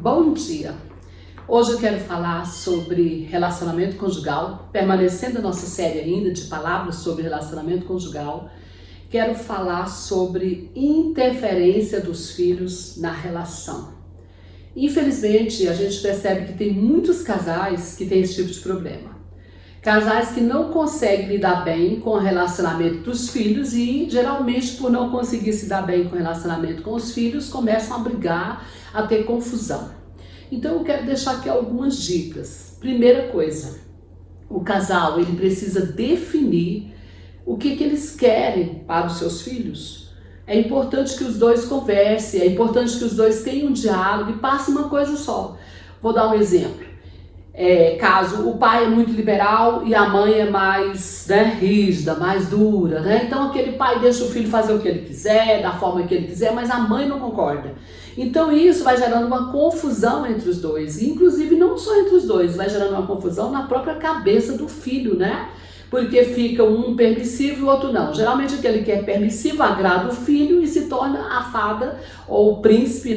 Bom dia! Hoje eu quero falar sobre relacionamento conjugal, permanecendo na nossa série ainda de palavras sobre relacionamento conjugal. Quero falar sobre interferência dos filhos na relação. Infelizmente, a gente percebe que tem muitos casais que têm esse tipo de problema. Casais que não conseguem lidar bem com o relacionamento dos filhos e, geralmente, por não conseguir se dar bem com o relacionamento com os filhos, começam a brigar, a ter confusão. Então, eu quero deixar aqui algumas dicas. Primeira coisa, o casal ele precisa definir o que eles querem para os seus filhos. É importante que os dois conversem, é importante que os dois tenham um diálogo e passem uma coisa só. Vou dar um exemplo. Caso o pai é muito liberal e a mãe é mais rígida, mais dura, Então aquele pai deixa o filho fazer o que ele quiser, da forma que ele quiser, mas a mãe não concorda. Então isso vai gerando uma confusão entre os dois, e inclusive não só entre os dois, vai gerando uma confusão na própria cabeça do filho, Porque fica um permissivo e o outro não. Geralmente aquele que é permissivo agrada o filho e se torna a fada ou o príncipe,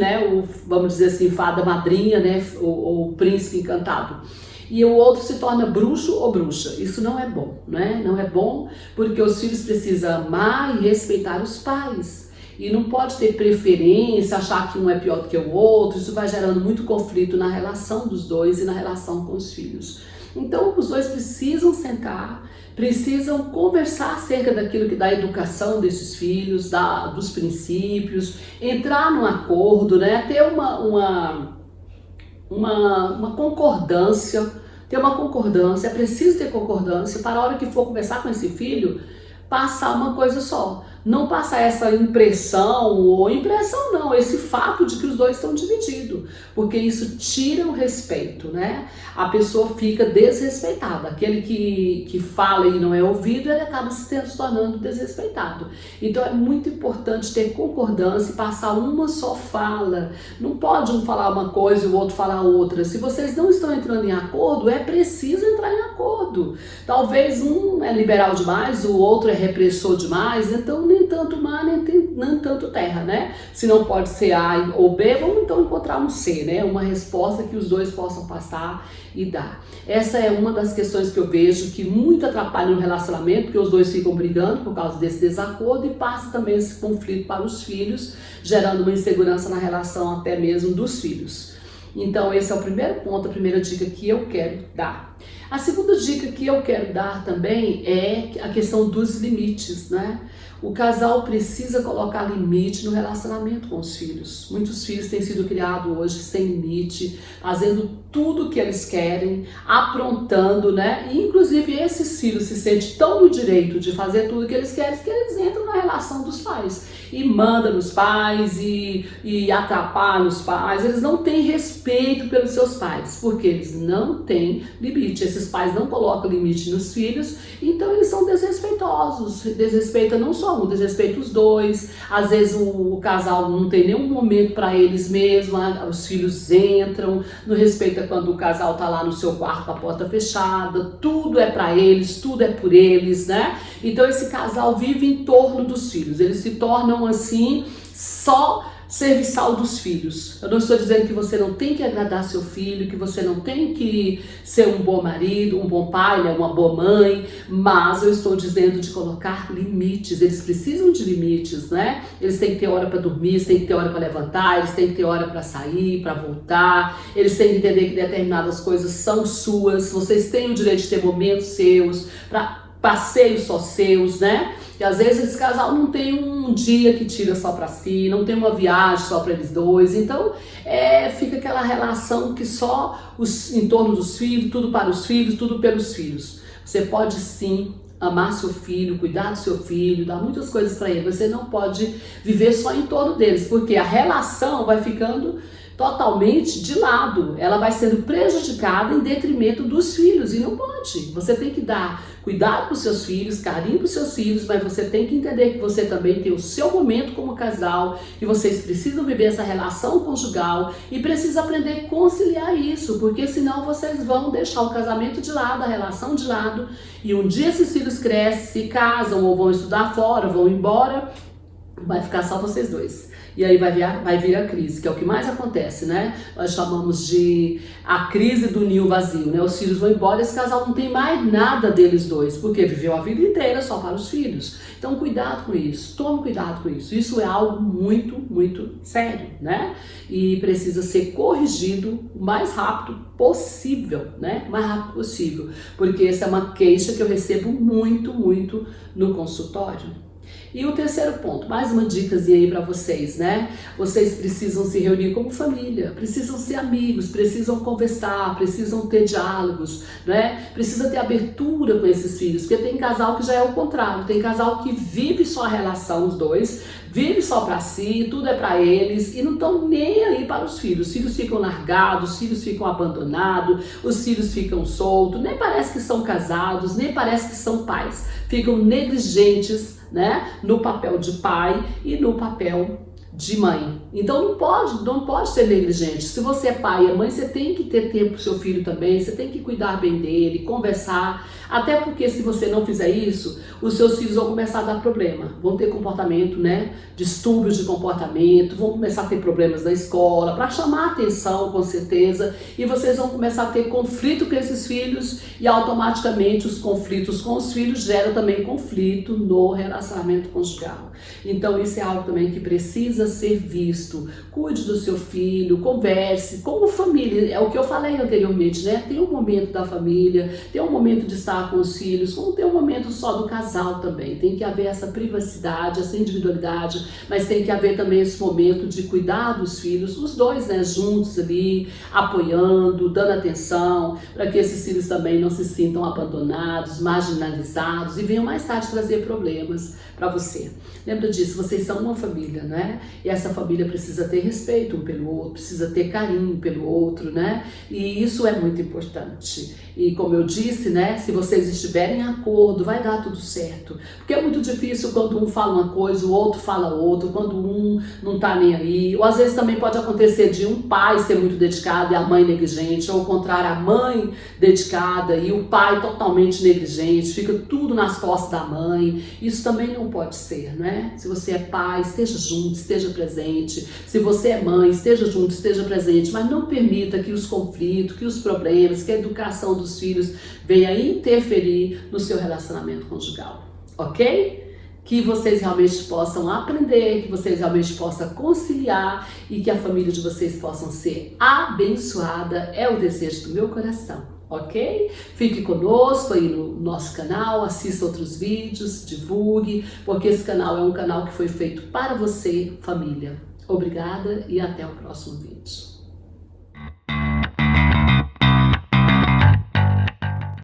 vamos dizer assim, fada madrinha, ou príncipe encantado. E o outro se torna bruxo ou bruxa. Isso não é bom, Não é bom porque os filhos precisam amar e respeitar os pais. E não pode ter preferência, achar que um é pior do que o outro. Isso vai gerando muito conflito na relação dos dois e na relação com os filhos. Então os dois precisam sentar, precisam conversar acerca daquilo da educação desses filhos, dos princípios, entrar num acordo, ter uma concordância, é preciso ter concordância para a hora que for conversar com esse filho, passar uma coisa só. Não passar essa impressão não, esse fato de que os dois estão divididos, porque isso tira o respeito, A pessoa fica desrespeitada, aquele que fala e não é ouvido, ele acaba se tornando desrespeitado. Então é muito importante ter concordância e passar uma só fala. Não pode um falar uma coisa e o outro falar outra. Se vocês não estão entrando em acordo, é preciso entrar em acordo. Talvez um é liberal demais, o outro é repressor demais, então nem tanto mar, nem tanto terra, Se não pode ser A ou B, vamos então encontrar um C, Uma resposta que os dois possam passar e dar. Essa é uma das questões que eu vejo que muito atrapalha no relacionamento, porque os dois ficam brigando por causa desse desacordo e passa também esse conflito para os filhos, gerando uma insegurança na relação até mesmo dos filhos. Então esse é o primeiro ponto, a primeira dica que eu quero dar. A segunda dica que eu quero dar também é a questão dos limites, O casal precisa colocar limite no relacionamento com os filhos. Muitos filhos têm sido criados hoje sem limite, fazendo tudo o que eles querem, aprontando, E inclusive esses filhos se sentem tão no direito de fazer tudo o que eles querem que eles entram na relação dos pais. E mandam nos pais, e atrapalham os pais. Eles não têm respeito pelos seus pais, porque eles não têm limite. Esses pais não colocam limite nos filhos, então eles são desrespeitosos. Desrespeita não só um, desrespeita os dois. Às vezes o casal não tem nenhum momento para eles mesmos, os filhos entram, não respeita quando o casal tá lá no seu quarto com a porta fechada, tudo é para eles, tudo é por eles, Então esse casal vive em torno dos filhos, eles se tornam assim, só serviçal dos filhos. Eu não estou dizendo que você não tem que agradar seu filho, que você não tem que ser um bom marido, um bom pai, uma boa mãe, mas eu estou dizendo de colocar limites. Eles precisam de limites, Eles têm que ter hora para dormir, eles têm que ter hora para levantar, eles têm que ter hora para sair, para voltar, eles têm que entender que determinadas coisas são suas, vocês têm o direito de ter momentos seus, para passeios só seus, E às vezes esse casal não tem um dia que tira só para si, não tem uma viagem só para eles dois, então fica aquela relação que só em torno dos filhos, tudo para os filhos, tudo pelos filhos. Você pode sim amar seu filho, cuidar do seu filho, dar muitas coisas para ele, você não pode viver só em torno deles, porque a relação vai ficando totalmente de lado, ela vai sendo prejudicada em detrimento dos filhos, e não pode. Você tem que dar cuidado para os seus filhos, carinho para os seus filhos, mas você tem que entender que você também tem o seu momento como casal, e vocês precisam viver essa relação conjugal, e precisam aprender a conciliar isso, porque senão vocês vão deixar o casamento de lado, a relação de lado, e um dia esses filhos crescem, se casam, ou vão estudar fora, vão embora, vai ficar só vocês dois. E aí vai vir a crise, que é o que mais acontece, né? Nós chamamos de a crise do ninho vazio, né? Os filhos vão embora e esse casal não tem mais nada deles dois, porque viveu a vida inteira só para os filhos. Então cuidado com isso, tome cuidado com isso. Isso é algo muito, muito sério, né? E precisa ser corrigido o mais rápido possível, né? O mais rápido possível, porque essa é uma queixa que eu recebo muito, muito no consultório. E o terceiro ponto, mais uma dicasinha aí para vocês, né? Vocês precisam se reunir como família, precisam ser amigos, precisam conversar, precisam ter diálogos, né? Precisa ter abertura com esses filhos, porque tem casal que já é o contrário, tem casal que vive só a relação, os dois, vive só para si, tudo é para eles e não estão nem aí para os filhos. Os filhos ficam largados, os filhos ficam abandonados, os filhos ficam soltos, nem parece que são casados, nem parece que são pais, ficam negligentes, né, no papel de pai e no papel de mãe. Então não pode ser negligente. Se você é pai e é mãe, você tem que ter tempo para o seu filho também, você tem que cuidar bem dele, conversar, até porque se você não fizer isso, os seus filhos vão começar a dar problema, vão ter comportamento, né, distúrbios de comportamento, vão começar a ter problemas na escola, para chamar atenção com certeza, e vocês vão começar a ter conflito com esses filhos e automaticamente os conflitos com os filhos geram também conflito no relacionamento conjugal. Então isso é algo também que precisa ser visto. Cuide do seu filho, converse como família, é o que eu falei anteriormente, né? Tem um momento da família, tem um momento de estar com os filhos, como tem um momento só do casal também. Tem que haver essa privacidade, essa individualidade, mas tem que haver também esse momento de cuidar dos filhos, os dois, né, juntos ali, apoiando, dando atenção, para que esses filhos também não se sintam abandonados, marginalizados e venham mais tarde trazer problemas para você. Lembra disso, vocês são uma família, né? E essa família precisa ter respeito um pelo outro, precisa ter carinho pelo outro, né? E isso é muito importante. E como eu disse, né, se vocês estiverem em acordo, vai dar tudo certo. Porque é muito difícil quando um fala uma coisa, o outro fala outra, quando um não tá nem aí. Ou às vezes também pode acontecer de um pai ser muito dedicado e a mãe negligente, ou ao contrário, a mãe dedicada e o pai totalmente negligente, fica tudo nas costas da mãe. Isso também não pode ser, né? Se você é pai, esteja junto, esteja presente. Se você é mãe, esteja junto, esteja presente, mas não permita que os conflitos, que os problemas, que a educação dos filhos venha interferir no seu relacionamento conjugal, ok? Que vocês realmente possam aprender, que vocês realmente possam conciliar e que a família de vocês possam ser abençoada, é o desejo do meu coração, ok? Fique conosco aí no nosso canal, assista outros vídeos, divulgue, porque esse canal é um canal que foi feito para você, família. Obrigada e até o próximo vídeo.